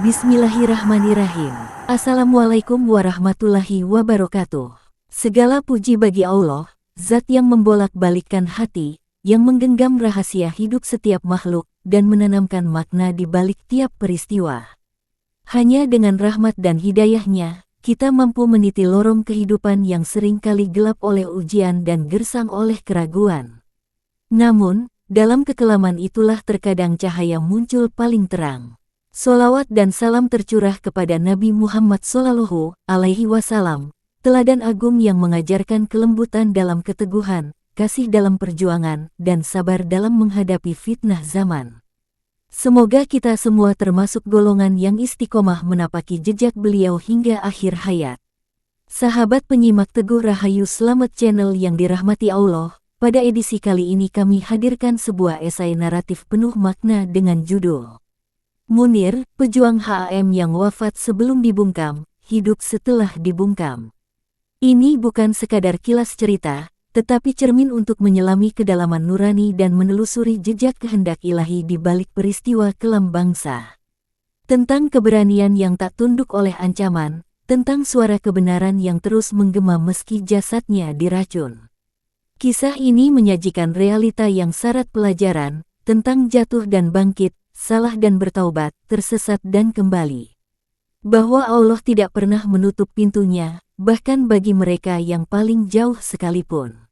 Bismillahirrahmanirrahim. Assalamualaikum warahmatullahi wabarakatuh. Segala puji bagi Allah, Zat yang membolak-balikkan hati, yang menggenggam rahasia hidup setiap makhluk, dan menanamkan makna di balik tiap peristiwa. Hanya dengan rahmat dan hidayahnya, kita mampu meniti lorong kehidupan yang seringkali gelap oleh ujian dan gersang oleh keraguan. Namun, dalam kekelaman itulah terkadang cahaya muncul paling terang. Sholawat dan salam tercurah kepada Nabi Muhammad Shallallahu Alaihi Wasallam, teladan agung yang mengajarkan kelembutan dalam keteguhan, kasih dalam perjuangan, dan sabar dalam menghadapi fitnah zaman. Semoga kita semua termasuk golongan yang istiqomah menapaki jejak beliau hingga akhir hayat. Sahabat penyimak Teguh Rahayu Selamat Channel yang dirahmati Allah, pada edisi kali ini kami hadirkan sebuah esai naratif penuh makna dengan judul Munir, pejuang HAM yang wafat sebelum dibungkam, hidup setelah dibungkam. Ini bukan sekadar kilas cerita, tetapi cermin untuk menyelami kedalaman nurani dan menelusuri jejak kehendak ilahi di balik peristiwa kelam bangsa. Tentang keberanian yang tak tunduk oleh ancaman, tentang suara kebenaran yang terus menggema meski jasadnya diracun. Kisah ini menyajikan realita yang syarat pelajaran, tentang jatuh dan bangkit, salah dan bertaubat, tersesat dan kembali. Bahwa Allah tidak pernah menutup pintunya, bahkan bagi mereka yang paling jauh sekalipun.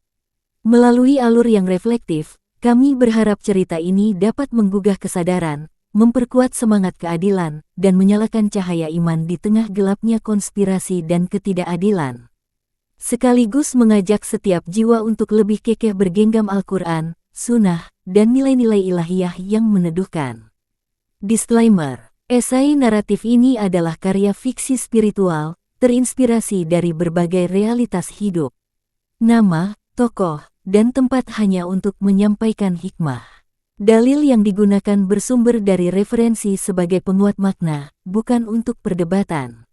Melalui alur yang reflektif, kami berharap cerita ini dapat menggugah kesadaran, memperkuat semangat keadilan, dan menyalakan cahaya iman di tengah gelapnya konspirasi dan ketidakadilan. Sekaligus mengajak setiap jiwa untuk lebih kekeh bergenggam Al-Quran, Sunnah, dan nilai-nilai ilahiyah yang meneduhkan. Disclaimer, esai naratif ini adalah karya fiksi spiritual, terinspirasi dari berbagai realitas hidup. Nama, tokoh, dan tempat hanya untuk menyampaikan hikmah. Dalil yang digunakan bersumber dari referensi sebagai penguat makna, bukan untuk perdebatan.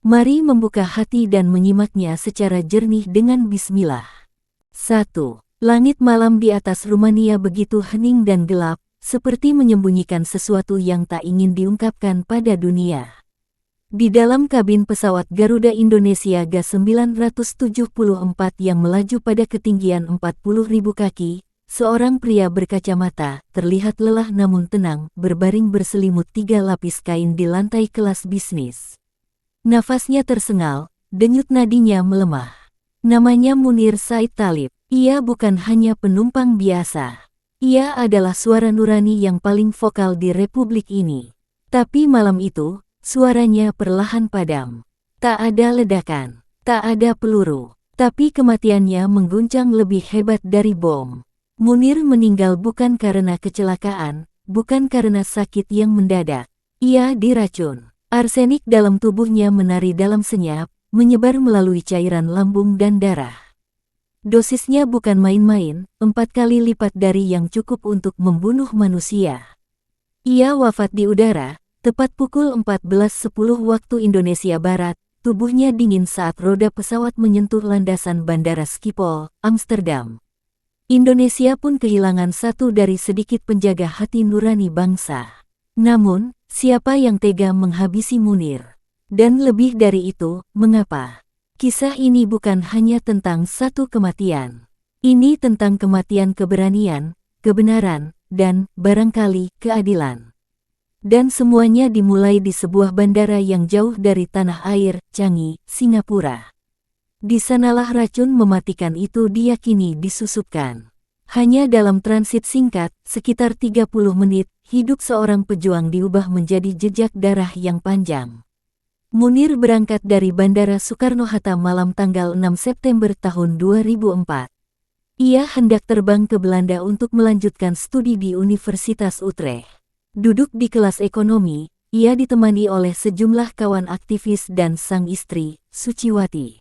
Mari membuka hati dan menyimaknya secara jernih dengan bismillah. 1. Langit malam di atas Rumania begitu hening dan gelap, seperti menyembunyikan sesuatu yang tak ingin diungkapkan pada dunia. Di dalam kabin pesawat Garuda Indonesia G974 yang melaju pada ketinggian 40.000 kaki, seorang pria berkacamata, terlihat lelah namun tenang, berbaring berselimut 3 lapis kain di lantai kelas bisnis. Nafasnya tersengal, denyut nadinya melemah. Namanya Munir Said Talib. Ia bukan hanya penumpang biasa. Ia adalah suara nurani yang paling vokal di republik ini. Tapi malam itu, suaranya perlahan padam. Tak ada ledakan, tak ada peluru, tapi kematiannya mengguncang lebih hebat dari bom. Munir meninggal bukan karena kecelakaan, bukan karena sakit yang mendadak. Ia diracun. Arsenik dalam tubuhnya menari dalam senyap, menyebar melalui cairan lambung dan darah. Dosisnya bukan main-main, 4 kali lipat dari yang cukup untuk membunuh manusia. Ia wafat di udara, tepat pukul 14.10 waktu Indonesia Barat, tubuhnya dingin saat roda pesawat menyentuh landasan Bandara Schiphol, Amsterdam. Indonesia pun kehilangan satu dari sedikit penjaga hati nurani bangsa. Namun, siapa yang tega menghabisi Munir? Dan lebih dari itu, mengapa? Kisah ini bukan hanya tentang satu kematian. Ini tentang kematian keberanian, kebenaran, dan, barangkali, keadilan. Dan semuanya dimulai di sebuah bandara yang jauh dari tanah air, Changi, Singapura. Di sanalah racun mematikan itu diyakini disusupkan. Hanya dalam transit singkat, sekitar 30 menit, hidup seorang pejuang diubah menjadi jejak darah yang panjang. Munir berangkat dari Bandara Soekarno-Hatta malam tanggal 6 September tahun 2004. Ia hendak terbang ke Belanda untuk melanjutkan studi di Universitas Utrecht. Duduk di kelas ekonomi, ia ditemani oleh sejumlah kawan aktivis dan sang istri, Suciwati.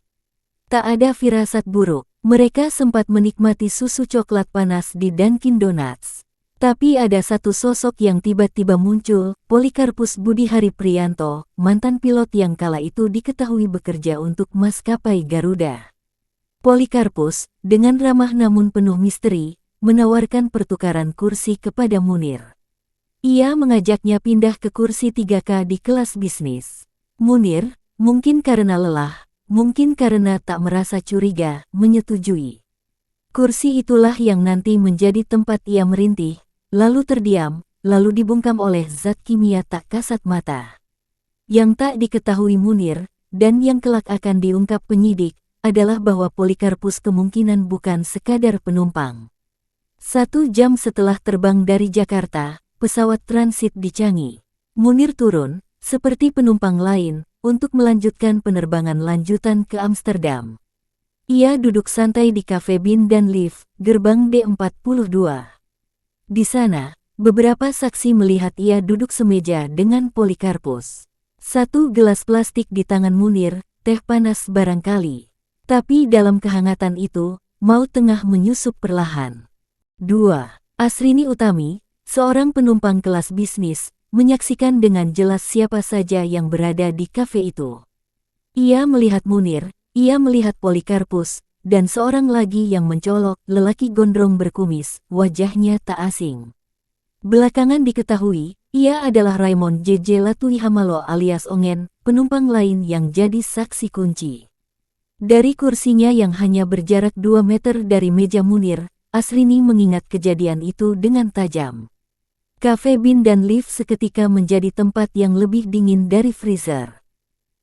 Tak ada firasat buruk, mereka sempat menikmati susu coklat panas di Dunkin Donuts. Tapi ada satu sosok yang tiba-tiba muncul, Polikarpus Budihari Priyanto, mantan pilot yang kala itu diketahui bekerja untuk maskapai Garuda. Polikarpus, dengan ramah namun penuh misteri, menawarkan pertukaran kursi kepada Munir. Ia mengajaknya pindah ke kursi 3K di kelas bisnis. Munir, mungkin karena lelah, mungkin karena tak merasa curiga, menyetujui. Kursi itulah yang nanti menjadi tempat ia merintih, lalu terdiam, lalu dibungkam oleh zat kimia tak kasat mata. Yang tak diketahui Munir, dan yang kelak akan diungkap penyidik, adalah bahwa Polikarpus kemungkinan bukan sekadar penumpang. 1 jam setelah terbang dari Jakarta, pesawat transit di Changi. Munir turun, seperti penumpang lain, untuk melanjutkan penerbangan lanjutan ke Amsterdam. Ia duduk santai di Cafe Bin dan Lift, gerbang D42. Di sana, beberapa saksi melihat ia duduk semeja dengan Polikarpus. 1 gelas plastik di tangan Munir, teh panas barangkali. Tapi dalam kehangatan itu, maut tengah menyusup perlahan. 2. Asrini Utami, seorang penumpang kelas bisnis, menyaksikan dengan jelas siapa saja yang berada di kafe itu. Ia melihat Munir, ia melihat Polikarpus, dan seorang lagi yang mencolok, lelaki gondrong berkumis, wajahnya tak asing. Belakangan diketahui, ia adalah Raymond JJ Latuihamalo alias Ongen, penumpang lain yang jadi saksi kunci. Dari kursinya yang hanya berjarak 2 meter dari meja Munir, Asrini mengingat kejadian itu dengan tajam. Cafe Bin dan Lift seketika menjadi tempat yang lebih dingin dari freezer.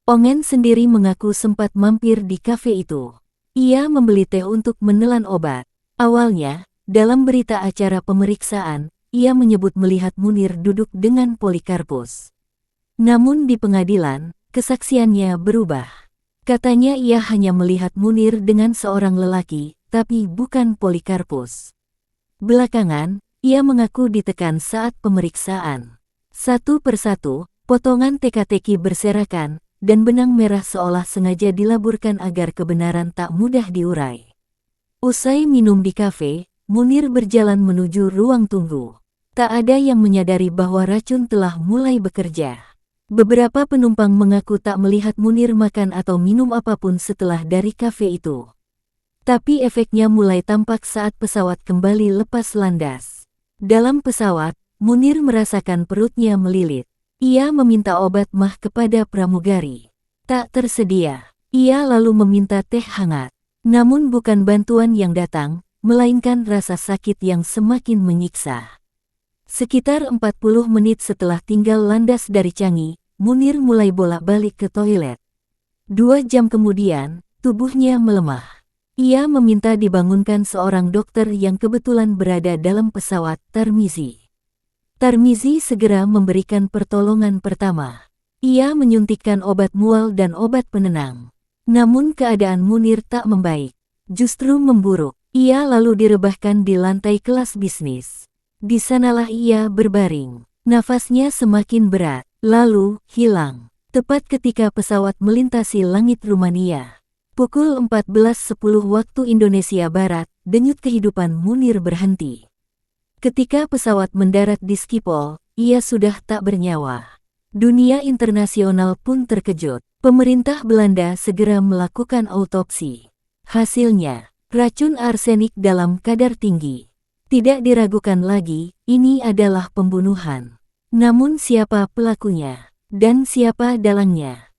Ongen sendiri mengaku sempat mampir di kafe itu. Ia membeli teh untuk menelan obat. Awalnya, dalam berita acara pemeriksaan, ia menyebut melihat Munir duduk dengan Polikarpus. Namun di pengadilan, kesaksiannya berubah. Katanya ia hanya melihat Munir dengan seorang lelaki, tapi bukan Polikarpus. Belakangan, ia mengaku ditekan saat pemeriksaan. Satu persatu, potongan teka-teki berserakan, dan benang merah seolah sengaja dilaburkan agar kebenaran tak mudah diurai. Usai minum di kafe, Munir berjalan menuju ruang tunggu. Tak ada yang menyadari bahwa racun telah mulai bekerja. Beberapa penumpang mengaku tak melihat Munir makan atau minum apapun setelah dari kafe itu. Tapi efeknya mulai tampak saat pesawat kembali lepas landas. Dalam pesawat, Munir merasakan perutnya melilit. Ia meminta obat mah kepada pramugari. Tak tersedia. Ia lalu meminta teh hangat. Namun bukan bantuan yang datang, melainkan rasa sakit yang semakin menyiksa. Sekitar 40 menit setelah tinggal landas dari Changi, Munir mulai bolak-balik ke toilet. 2 jam kemudian, tubuhnya melemah. Ia meminta dibangunkan seorang dokter yang kebetulan berada dalam pesawat, Tarmizi. Tarmizi segera memberikan pertolongan pertama. Ia menyuntikkan obat mual dan obat penenang. Namun keadaan Munir tak membaik, justru memburuk. Ia lalu direbahkan di lantai kelas bisnis. Di sanalah ia berbaring. Nafasnya semakin berat, lalu hilang. Tepat ketika pesawat melintasi langit Rumania. Pukul 14.10 waktu Indonesia Barat, denyut kehidupan Munir berhenti. Ketika pesawat mendarat di Schiphol, ia sudah tak bernyawa. Dunia internasional pun terkejut. Pemerintah Belanda segera melakukan autopsi. Hasilnya, racun arsenik dalam kadar tinggi. Tidak diragukan lagi, ini adalah pembunuhan. Namun siapa pelakunya? Dan siapa dalangnya?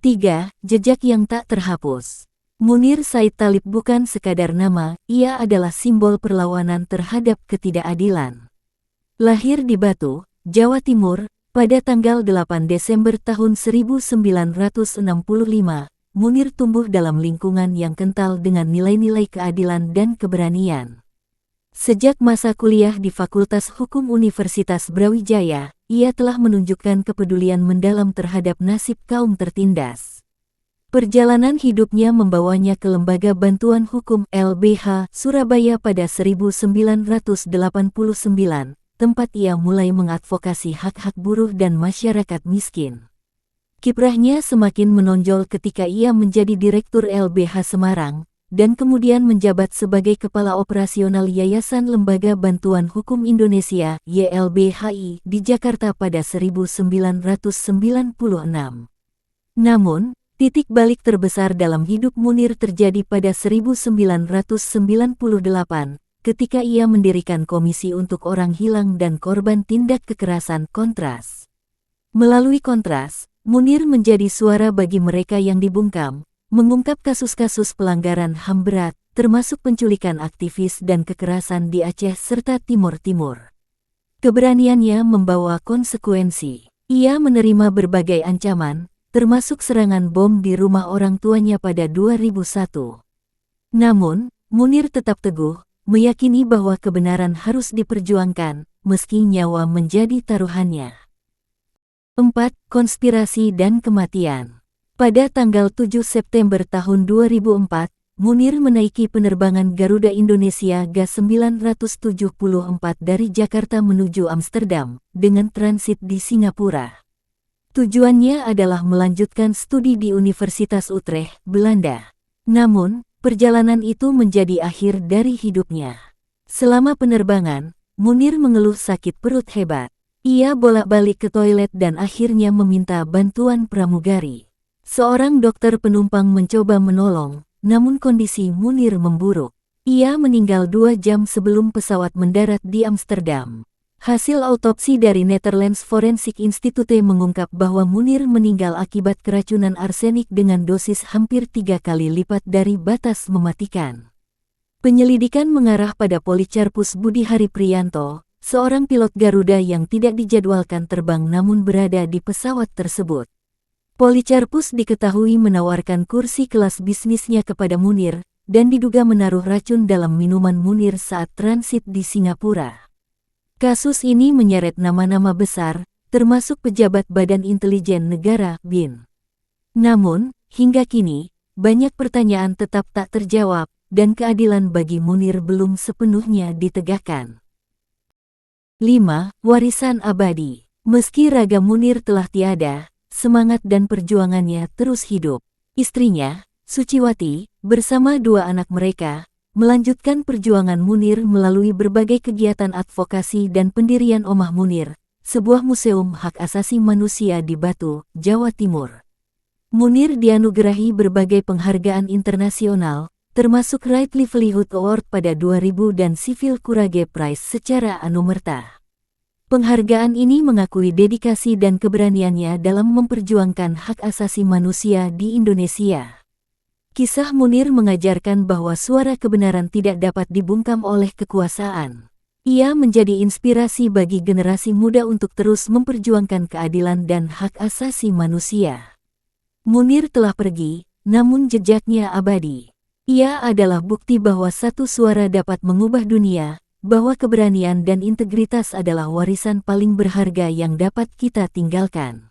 3. Jejak yang tak terhapus. Munir Said Talib bukan sekadar nama, ia adalah simbol perlawanan terhadap ketidakadilan. Lahir di Batu, Jawa Timur, pada tanggal 8 Desember tahun 1965, Munir tumbuh dalam lingkungan yang kental dengan nilai-nilai keadilan dan keberanian. Sejak masa kuliah di Fakultas Hukum Universitas Brawijaya, ia telah menunjukkan kepedulian mendalam terhadap nasib kaum tertindas. Perjalanan hidupnya membawanya ke Lembaga Bantuan Hukum LBH Surabaya pada 1989, tempat ia mulai mengadvokasi hak-hak buruh dan masyarakat miskin. Kiprahnya semakin menonjol ketika ia menjadi Direktur LBH Semarang, dan kemudian menjabat sebagai Kepala Operasional Yayasan Lembaga Bantuan Hukum Indonesia YLBHI di Jakarta pada 1996. Namun, titik balik terbesar dalam hidup Munir terjadi pada 1998, ketika ia mendirikan Komisi untuk Orang Hilang dan Korban Tindak Kekerasan Kontras. Melalui Kontras, Munir menjadi suara bagi mereka yang dibungkam, mengungkap kasus-kasus pelanggaran HAM berat, termasuk penculikan aktivis dan kekerasan di Aceh serta Timur Timur. Keberaniannya membawa konsekuensi. Ia menerima berbagai ancaman, termasuk serangan bom di rumah orang tuanya pada 2001. Namun, Munir tetap teguh, meyakini bahwa kebenaran harus diperjuangkan, meski nyawa menjadi taruhannya. 4. Konspirasi dan kematian. Pada tanggal 7 September tahun 2004, Munir menaiki penerbangan Garuda Indonesia G974 dari Jakarta menuju Amsterdam, dengan transit di Singapura. Tujuannya adalah melanjutkan studi di Universitas Utrecht, Belanda. Namun, perjalanan itu menjadi akhir dari hidupnya. Selama penerbangan, Munir mengeluh sakit perut hebat. Ia bolak-balik ke toilet dan akhirnya meminta bantuan pramugari. Seorang dokter penumpang mencoba menolong, namun kondisi Munir memburuk. Ia meninggal 2 jam sebelum pesawat mendarat di Amsterdam. Hasil autopsi dari Netherlands Forensic Institute mengungkap bahwa Munir meninggal akibat keracunan arsenik dengan dosis hampir 3 kali lipat dari batas mematikan. Penyelidikan mengarah pada Policarpus Budi Hari Priyanto, seorang pilot Garuda yang tidak dijadwalkan terbang namun berada di pesawat tersebut. Policarpus diketahui menawarkan kursi kelas bisnisnya kepada Munir, dan diduga menaruh racun dalam minuman Munir saat transit di Singapura. Kasus ini menyeret nama-nama besar, termasuk pejabat Badan Intelijen Negara (BIN). Namun, hingga kini, banyak pertanyaan tetap tak terjawab, dan keadilan bagi Munir belum sepenuhnya ditegakkan. 5. Warisan abadi. Meski raga Munir telah tiada, semangat dan perjuangannya terus hidup. Istrinya, Suciwati, bersama 2 anak mereka, melanjutkan perjuangan Munir melalui berbagai kegiatan advokasi dan pendirian Omah Munir, sebuah museum hak asasi manusia di Batu, Jawa Timur. Munir dianugerahi berbagai penghargaan internasional, termasuk Right Livelihood Award pada 2000 dan Civil Courage Prize secara anumerta. Penghargaan ini mengakui dedikasi dan keberaniannya dalam memperjuangkan hak asasi manusia di Indonesia. Kisah Munir mengajarkan bahwa suara kebenaran tidak dapat dibungkam oleh kekuasaan. Ia menjadi inspirasi bagi generasi muda untuk terus memperjuangkan keadilan dan hak asasi manusia. Munir telah pergi, namun jejaknya abadi. Ia adalah bukti bahwa satu suara dapat mengubah dunia, bahwa keberanian dan integritas adalah warisan paling berharga yang dapat kita tinggalkan.